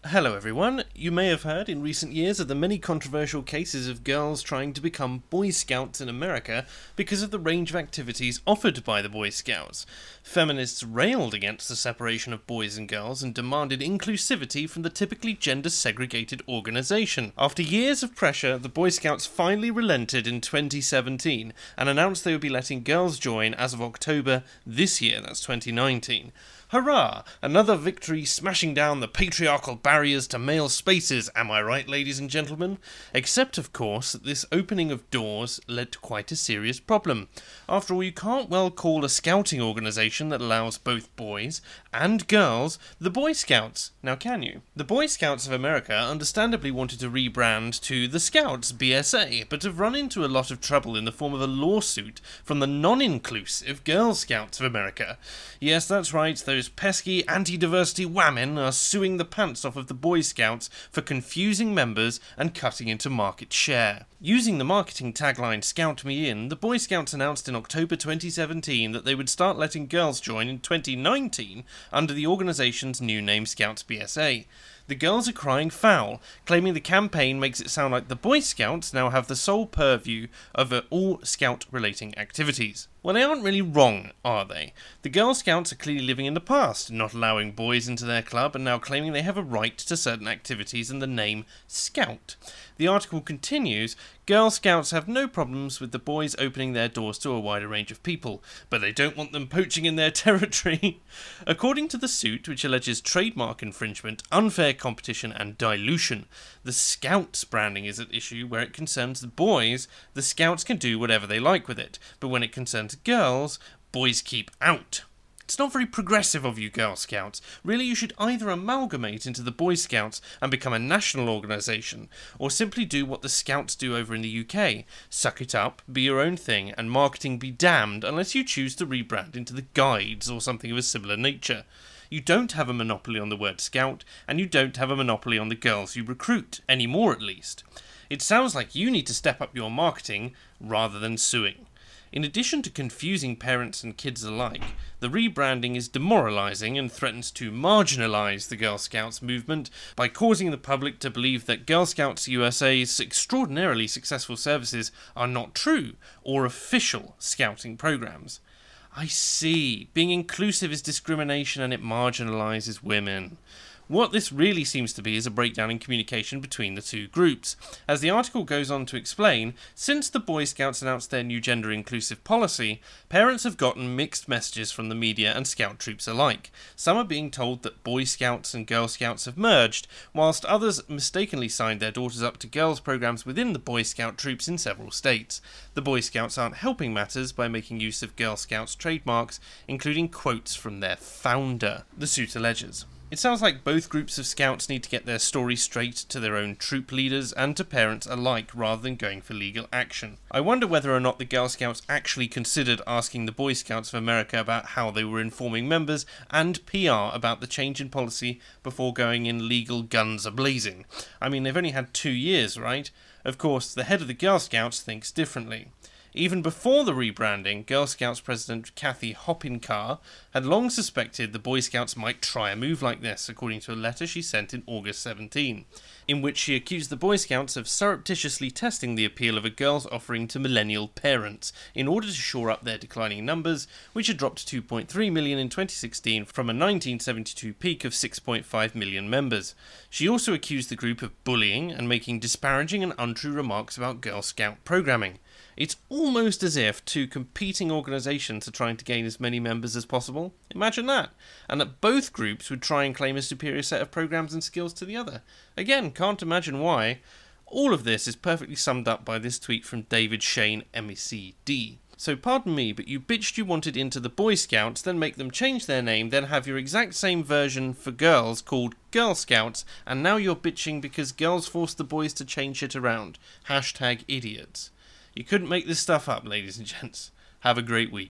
Hello everyone. You may have heard in recent years of the many controversial cases of girls trying to become Boy Scouts in America because of the range of activities offered by the Boy Scouts. Feminists railed against the separation of boys and girls and demanded inclusivity from the typically gender-segregated organisation. After years of pressure, the Boy Scouts finally relented in 2017 and announced they would be letting girls join as of October this year, that's 2019. Hurrah! Another victory smashing down the patriarchal barriers to male spaces, am I right, ladies and gentlemen? Except, of course, that this opening of doors led to quite a serious problem. After all, you can't well call a scouting organisation that allows both boys and girls the Boy Scouts. Now can you? The Boy Scouts of America understandably wanted to rebrand to the Scouts, BSA, but have run into a lot of trouble in the form of a lawsuit from the non-inclusive Girl Scouts of America. Yes, that's right, those pesky anti-diversity whammon are suing the pants off of the Boy Scouts for confusing members and cutting into market share. Using the marketing tagline "Scout Me In", the Boy Scouts announced in October 2017 that they would start letting girls join in 2019 under the organisation's new name Scouts BSA. The girls are crying foul, claiming the campaign makes it sound like the Boy Scouts now have the sole purview over all Scout-relating activities. Well, they aren't really wrong, are they? The Girl Scouts are clearly living in the past, not allowing boys into their club and now claiming they have a right to certain activities in the name Scout. The article continues, Girl Scouts have no problems with the boys opening their doors to a wider range of people, but they don't want them poaching in their territory. According to the suit, which alleges trademark infringement, unfair competition and dilution, the Scouts branding is at issue where it concerns the boys. The Scouts can do whatever they like with it, but when it concerns girls, boys keep out. It's not very progressive of you, Girl Scouts. Really, you should either amalgamate into the Boy Scouts and become a national organisation, or simply do what the Scouts do over in the UK. Suck it up, be your own thing, and marketing be damned unless you choose to rebrand into the Guides or something of a similar nature. You don't have a monopoly on the word Scout, and you don't have a monopoly on the girls you recruit, anymore at least. It sounds like you need to step up your marketing rather than suing. In addition to confusing parents and kids alike, the rebranding is demoralising and threatens to marginalise the Girl Scouts movement by causing the public to believe that Girl Scouts USA's extraordinarily successful services are not true or official scouting programs. I see. Being inclusive is discrimination and it marginalises women. What this really seems to be is a breakdown in communication between the two groups. As the article goes on to explain, since the Boy Scouts announced their new gender-inclusive policy, parents have gotten mixed messages from the media and scout troops alike. Some are being told that Boy Scouts and Girl Scouts have merged, whilst others mistakenly signed their daughters up to girls' programs within the Boy Scout troops in several states. The Boy Scouts aren't helping matters by making use of Girl Scouts trademarks, including quotes from their founder, the suit alleges. It sounds like both groups of scouts need to get their story straight to their own troop leaders and to parents alike rather than going for legal action. I wonder whether or not the Girl Scouts actually considered asking the Boy Scouts of America about how they were informing members and PR about the change in policy before going in legal guns a-blazing. I mean, they've only had 2 years, right? Of course, the head of the Girl Scouts thinks differently. Even before the rebranding, Girl Scouts President Kathy Hopincar had long suspected the Boy Scouts might try a move like this, according to a letter she sent in August 17, in which she accused the Boy Scouts of surreptitiously testing the appeal of a girl's offering to millennial parents in order to shore up their declining numbers, which had dropped to 2.3 million in 2016 from a 1972 peak of 6.5 million members. She also accused the group of bullying and making disparaging and untrue remarks about Girl Scout programming. It's almost as if two competing organisations are trying to gain as many members as possible. Imagine that. And that both groups would try and claim a superior set of programs and skills to the other. Again, can't imagine why. All of this is perfectly summed up by this tweet from David Shane, MECD. So pardon me, but you bitched you wanted into the Boy Scouts, then make them change their name, then have your exact same version for girls called Girl Scouts, and now you're bitching because girls forced the boys to change it around. #idiots. You couldn't make this stuff up, ladies and gents. Have a great week.